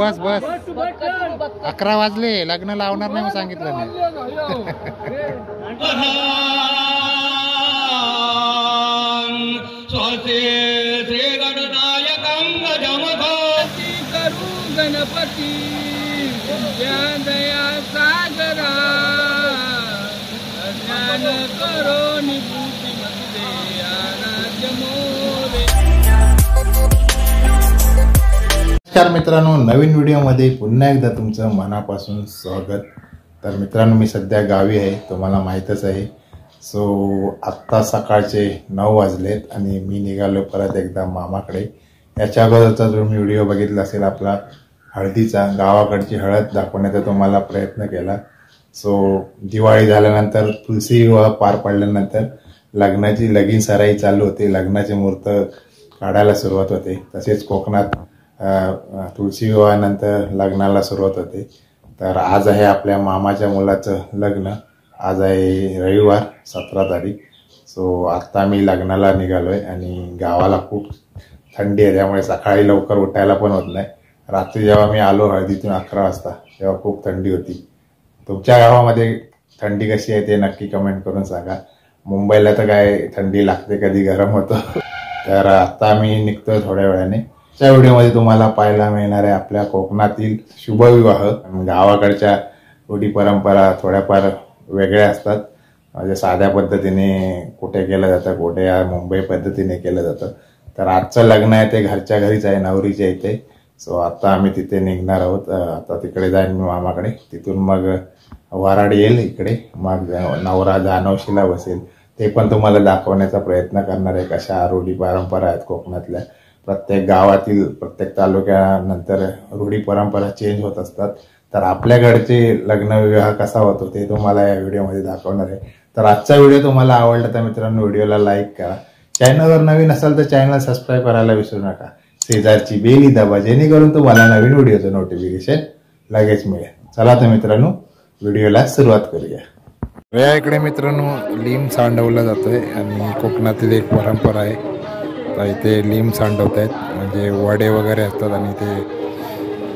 बस बस 11 वाजले लग्न लावणार नाही सांगितलं नाही गणपती दया सागरा ज्ञान करो निभूती नमस्कार मित्रांनो, नवीन व्हिडिओमध्ये पुन्हा एकदा तुमचं मनापासून स्वागत। तर मित्रांनो, मी सध्या गावी आहे, तुम्हाला माहीतच आहे। सो आत्ता सकाळचे 9 वाजलेत आणि मी निघालो परत एकदा मामाकडे। याच्या अगोदरचा जो मी व्हिडिओ बघितला असेल आपला हळदीचा, गावाकडची हळद दाखवण्याचा तुम्हाला प्रयत्न केला। सो दिवाळी झाल्यानंतर तुलसी विवाह पार पडल्यानंतर लग्नाची लगीन सराई चालू होते, लग्नाचे मुहूर्त काढायला सुरुवात होते। तसेच कोकणात तुलसी विवाहानंतर लग्नाला सुरुवात होते। तर आज आहे आपल्या मामाच्या मुलाचं लग्न, आज आहे रविवार 17 तारीख। सो आत्ता मी लग्नाला निघालोय आणि गावाला खूप थंडी आहे, त्यामुळे सकाळी लवकर उठायला पण होत नाही। रात्री जेव्हा मी आलो हळदीतून 11 वाजता तेव्हा खूप थंडी होती। तुमच्या गावामध्ये थंडी कशी आहे ते नक्की कमेंट करून सांगा। मुंबईला तर काय थंडी लागते, कधी गरम होतं। तर आता मी निघतोय थोड्या वेळाने। त्या व्हिडिओमध्ये तुम्हाला पाहायला मिळणार आहे आपल्या कोकणातील शुभविवाह। गावाकडच्या रूढी परंपरा थोड्याफार वेगळ्या असतात, म्हणजे साध्या पद्धतीने कुठे केलं जातं, कुठे या मुंबई पद्धतीने केलं जातं। तर आजचं लग्न आहे ते घरच्या घरीच आहे, नवरीच्या इथे। सो आता आम्ही तिथे निघणार आहोत। आता तिकडे जाईन मी मामाकडे, तिथून मग वराड येईल इकडे, मग नवरा जानवशीला बसेल, ते पण तुम्हाला दाखवण्याचा प्रयत्न करणार आहे। कशा रूढी परंपरा आहेत कोकणातल्या, प्रत्येक गावातील प्रत्येक तालुक्यानंतर रूढी परंपरा चेंज होत असतात। तर आपल्याकडचे लग्न विवाह कसा होतो ते तुम्हाला या व्हिडिओमध्ये दाखवणार आहे। तर आजचा व्हिडिओ तुम्हाला आवडला तर मित्रांनो व्हिडिओला लाईक करा, चॅनलवर नवीन असाल तर चॅनल सबस्क्राईब करायला विसरू नका, शेजारची बेल दाबा जेणेकरून तुम्हाला नवीन व्हिडिओचं नोटिफिकेशन लगेच मिळेल। चला तर मित्रांनो व्हिडिओला सुरुवात करूया। या इकडे मित्रांनो लिंब सांडवला जातोय आणि कोकणातील एक परंपरा आहे। तर इथे लिंब सांडवत आहेत, म्हणजे वडे वगैरे असतात आणि ते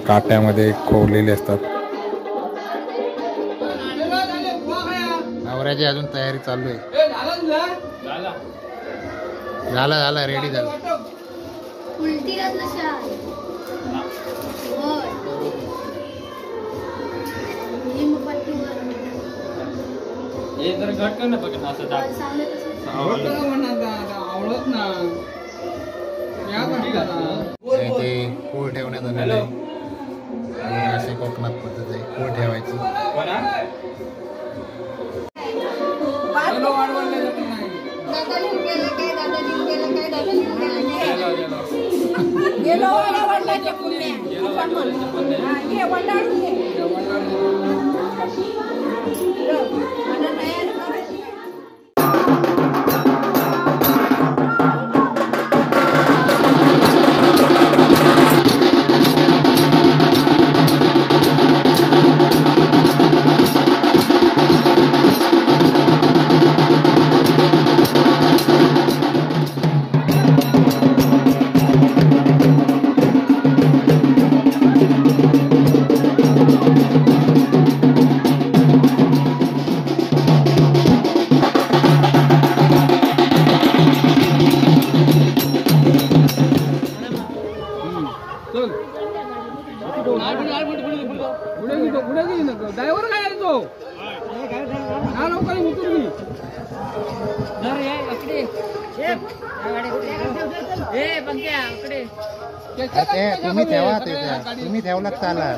काट्यामध्ये खोवलेले असतात। नवऱ्याची अजून तयारी चालू आहे। झाला रेडी झालं। ते कोळ ठेवण्यात आलेलं आहे, असे कोकणात पद्धत आहे कोळ ठेवायची। तुम्ही ठेवलात चाला,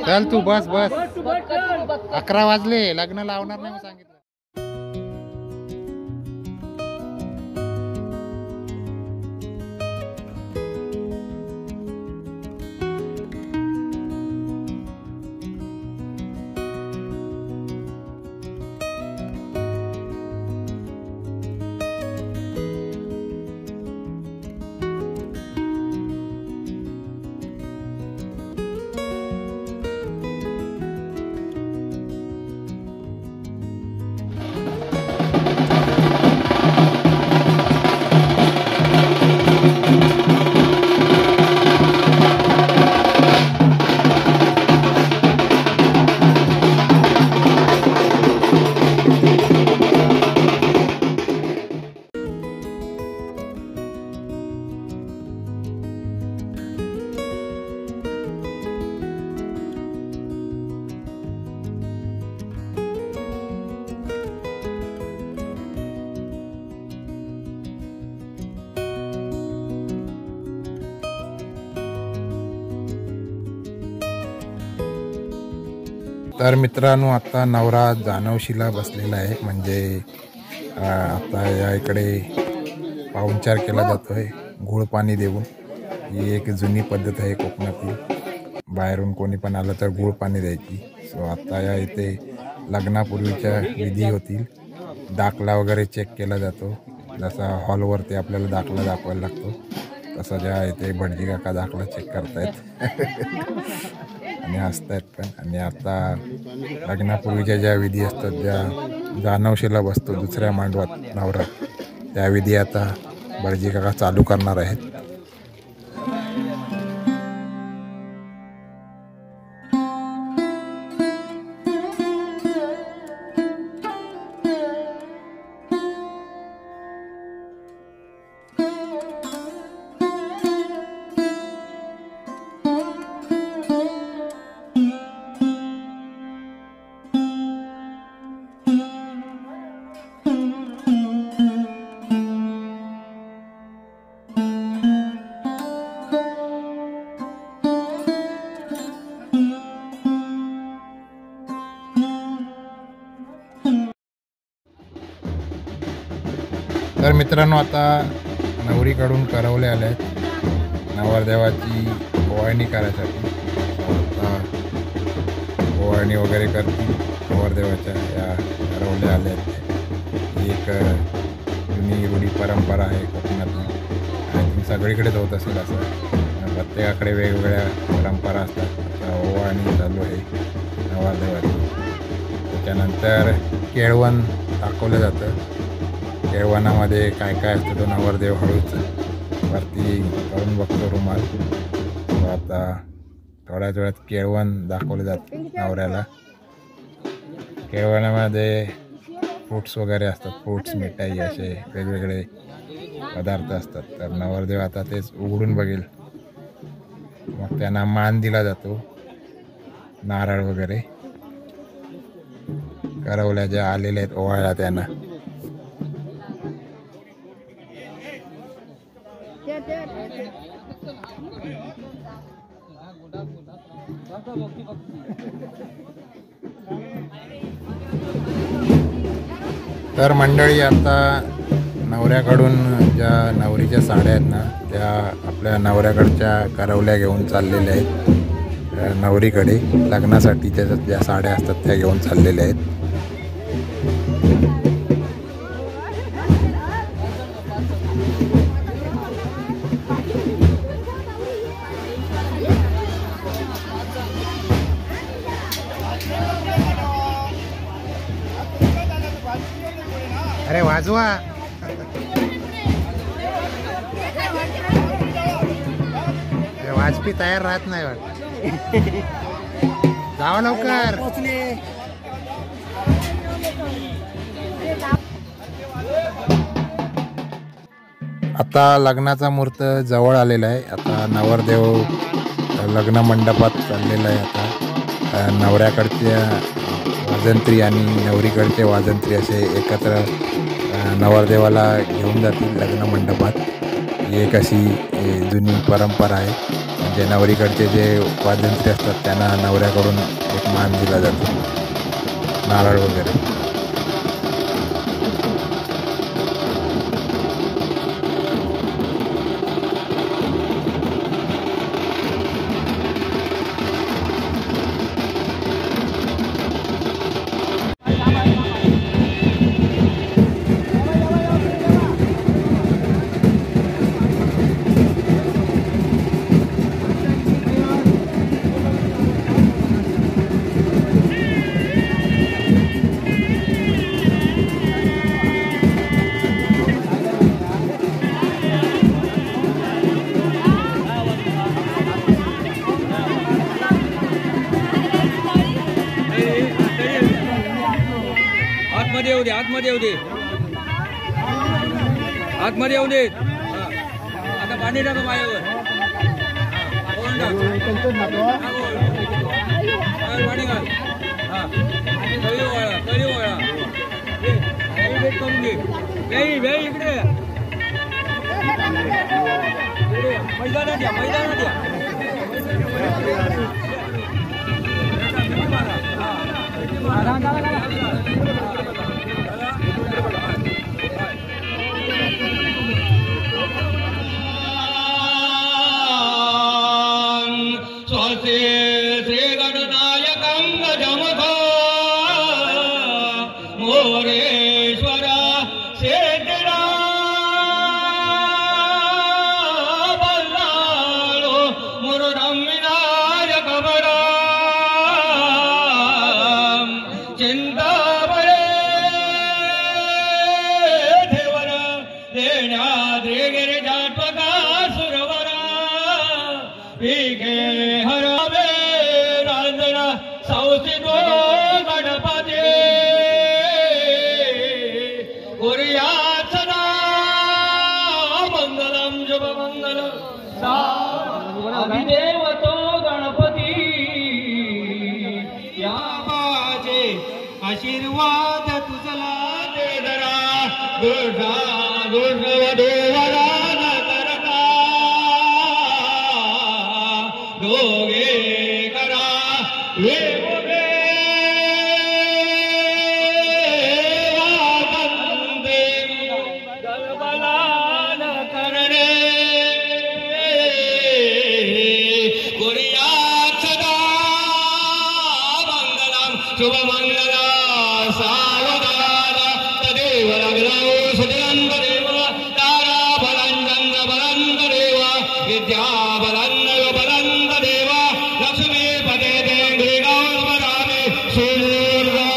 चल तू बस 11 वाजले लग्न लावणार नाही सांगितलं। तर मित्रांनो आता नवरा जानवशीला बसलेला आहे, म्हणजे आता या इकडे पाहुणचार केला जातोय गुळ पाणी देऊन. ही एक जुनी पद्धत आहे कोकणातील. बाहेरून कोणी पण आलं तर गुळ पाणी द्यायची. सो आता या इथे लग्नापूर्वीच्या विधी होतील. दाखला वगैरे चेक केला जातो. जसा हॉलवरती आपल्याला दाखला दाखवायला लागतो तसा ज्या इथे भटजी काका दाखला चेक करतायत आणि हसतायत पण. आणि आता लग्नापूर्वीच्या ज्या विधी असतात, ज्या जानवशीला बसतो दुसऱ्या मांडवात नवरा, त्या विधी आता भटजी काका चालू करणार आहेत. तर मित्रांनो आता नवरीकडून करवले आले आहेत नवरदेवाची ओवाळणी करायसाठी. आता ओवाळणी वगैरे करतील नवरदेवाच्या. या करवले आले आहेत. ही एक जुनी रूढी परंपरा आहे कोकणातली आणि सगळीकडेच होत असेल असं. प्रत्येकाकडे वेगवेगळ्या परंपरा असतात. आता ओवाळणी चालू आहे नवरदेवाची. त्याच्यानंतर केळवण दाखवलं जातं. केळवणामध्ये काय काय असतं तो नवरदेव हळूच वरती करून बघतो रुमाल. आता थोड्याच वेळात केळवण दाखवलं जातं नवऱ्याला. केळवणामध्ये फ्रूट्स वगैरे असतात. फ्रूट्स, मिठाई असे वेगवेगळे पदार्थ असतात. तर नवरदेव आता तेच उघडून बघेल. मग त्यांना मान दिला जातो, नारळ वगैरे. करवल्या ज्या आलेल्या आहेत ओवाळ्या त्यांना. तर मंडळी आता नवऱ्याकडून ज्या नवरीच्या साड्या आहेत ना, त्या आपल्या नवऱ्याकडच्या करवल्या घेऊन चाललेल्या आहेत नवरीकडे. लग्नासाठीच्या ज्या साड्या असतात त्या घेऊन चाललेल्या आहेत. अरे वाजवा. वाजपी तयार राहत नाही वाटत. जावा लवकर. आता लग्नाचा मुहूर्त जवळ आलेला आहे. आता नवरदेव लग्न मंडपात चाललेला आहे. आता नवऱ्याकडच्या वाजंत्री आणि नवरीकडचे वाजंत्री असे एकत्र नवरदेवाला घेऊन जातील लग्न मंडपात. ही एक अशी जुनी परंपरा आहे. म्हणजे नवरीकडचे जे वाजंत्री असतात त्यांना नवऱ्याकडून एक मान दिला जातो, नारळ वगैरे. आतमध्ये येऊ दे, आतमध्ये येऊ दे, आतमध्ये येऊ दे. आता पाणी टाका माझ्यावर. पाणी घाल. हा कळी वळा, कळी वळा. करून घे. वेळी वेळी इकडे मैदानात या, मैदानात या. श्री गणनायकं गजमुखो मोरेश्वर सिद्धिरा बल्लाळो मुरुडं विनायक बरा चिंतामणे देवर देण्याद्री गिरिजात्मका सुरवरा पीके हरावे रांजना संस्थितो गणपती कुर्यात्सदा मंगलम शुभमंगल अभिदेवतो गणपती या बाजे आशीर्वाद तुझला दे दरा गुढा गुढवधूवरा न करता दोघे करा वेगळे वागंदे गलबला न करणे कुर्यात् सदा मंगलम शुभमंगला सावधान तदेव लग्नौ सुदिनं तदेव तारा बलं चन्द्र बलं तदेव विद्या बलं बलं तदेव लक्ष्मी पदे देङ्गि गौरवरामे सूर्या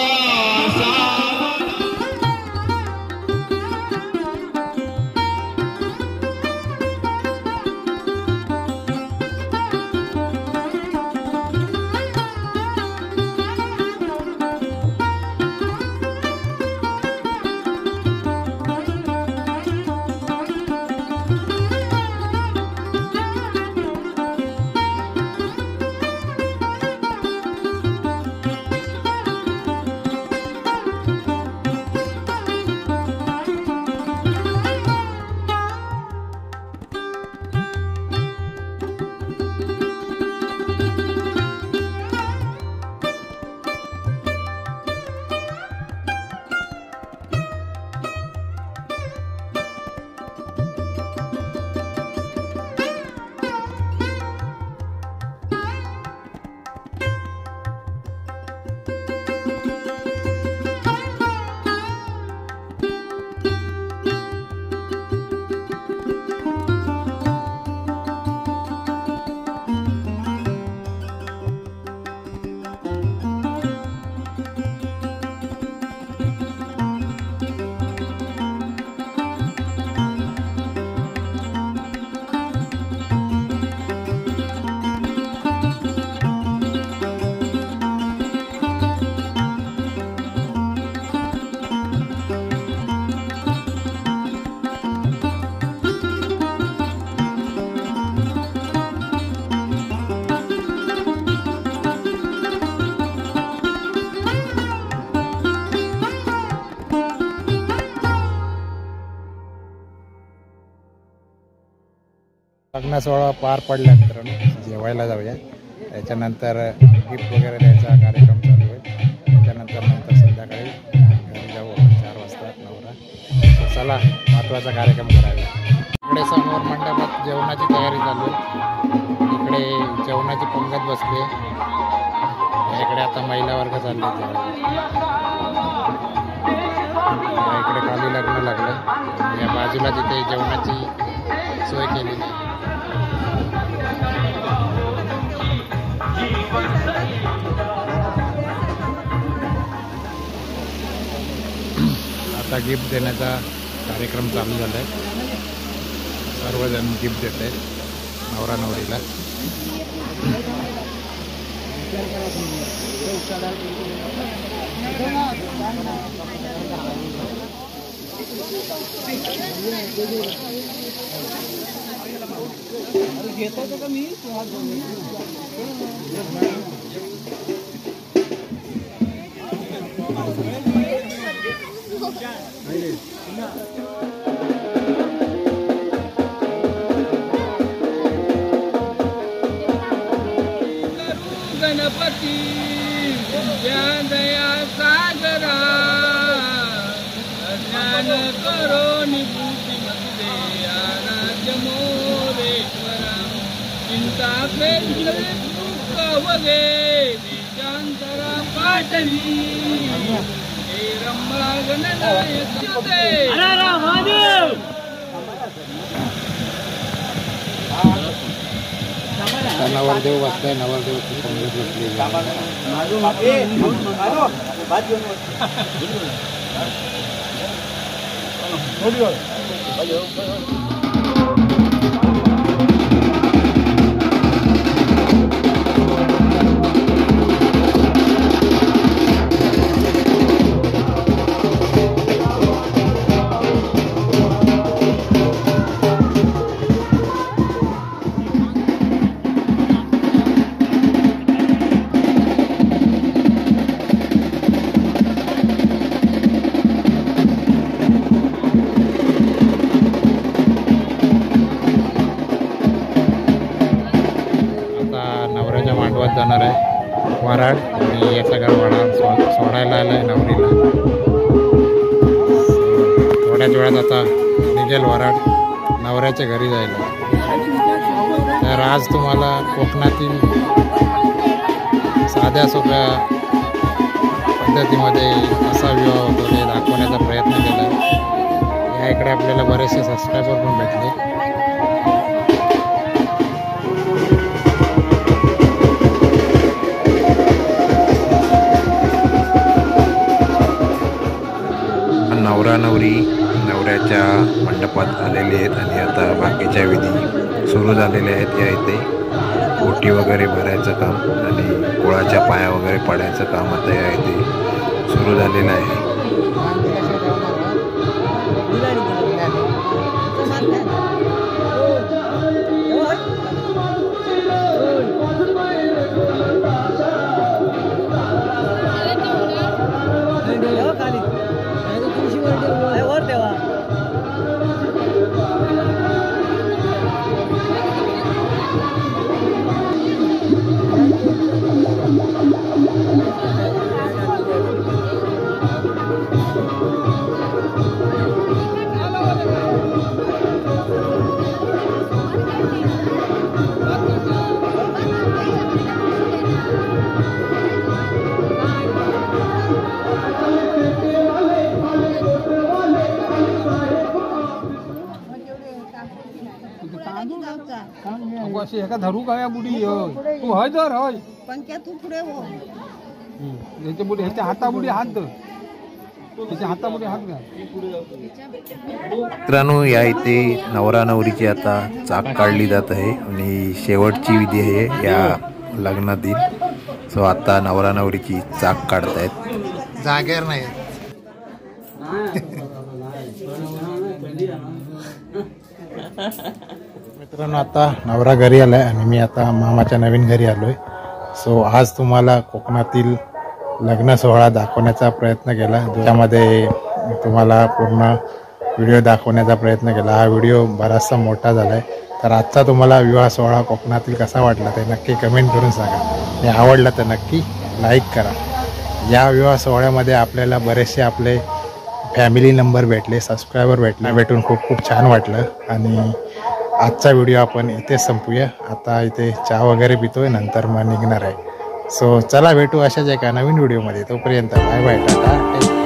लग्न सोहळा पार पडला मित्रांनो, जेवायला जाऊया. त्याच्यानंतर गिफ्ट वगैरे द्यायचा कार्यक्रम चालू आहे. त्याच्यानंतर संध्याकाळी घरी जाऊ 4 वाजता नवरा. चला महत्त्वाचा कार्यक्रम करायला. इकडे समोर मंडपात जेवणाची तयारी चालू आहे. इकडे जेवणाची पंगत बसली. इकडे आता महिला वर्ग चालले. इकडे खाली लग्न लागलं. या बाजूला तिथे जेवणाची सोय केलेली आहे. आता गिफ्ट देण्याचा कार्यक्रम चालू झाला आहे. सर्वजण गिफ्ट देत आहेत नवरा नवरीला. गणपती दया सागरा ज्ञान करो निभूती मध्ये आराध्य मोरेश्वरा चिंता दुःख गे निशांतरा पाटली हे रंभा गणनायक नवरदेव बसलाय, नवरदेवची पंगत बसली. मांडवात जाणार आहे वराड आणि या सगळ्या वराड सोडायला आलाय नवरीला. थोड्याच वेळात आता निघेल वराड नवऱ्याच्या घरी जायला. तर आज तुम्हाला कोकणातील साध्या सोप्या पद्धतीमध्ये कसा विवाह होतो ते दाखवण्याचा प्रयत्न केला. या इकडे आपल्याला बरेचसे सबस्क्रायबर पण भेटले. नवरा नवरी नवऱ्याच्या मंडपात आलेले आहेत आणि आता बाकीच्या विधी सुरू झालेल्या आहेत. या इथे ओटी वगैरे भरायचं काम आणि कोळाच्या पाया वगैरे पडायचं काम आता या इथे सुरू झालेलं आहे. अशी एका धरू का या बुडी तू हय तर हय पंक्या तू पुढे हो. ह्याच्या बुडी ह्याच्या हाताबुडी हात धर, ह्याच्या हाताबुडी हात घाल. मित्रांनो या इथे नवरा नवरीची आता चाक काढली जात आहे आणि शेवटची विधी आहे या लग्नातील. सो आता नवरा नवरीची चाक काढतायत. जागेवर नाही. मित्रांनो आता नवरा घरी आलाय आणि मी आता मामाच्या नवीन घरी आलोय. सो आज तुम्हाला कोकणातील लग्न सोहळा दाखवण्याचा प्रयत्न केला, ज्यामध्ये तुम्हाला पूर्ण व्हिडिओ दाखवण्याचा प्रयत्न केला. हा व्हिडिओ बराचसा मोठा झाला आहे. तर आजचा तुम्हाला विवाह सोहळा कोकणातील कसा वाटला ते नक्की कमेंट करून सांगा. आणि आवडला तर नक्की लाईक करा. या विवाह सोहळ्यामध्ये आपल्याला बरेचसे आपले फॅमिली नंबर भेटले, सबस्क्रायबर भेटून खूप खूप छान वाटलं. आणि आजचा व्हिडिओ आपण इथे संपूया. आता इथे चहा वगैरे पितोय, नंतर मग निघणार आहे. सो चला भेटू अशाच एका नवीन व्हिडिओमध्ये. तोपर्यंत बाय बाय, टाटा.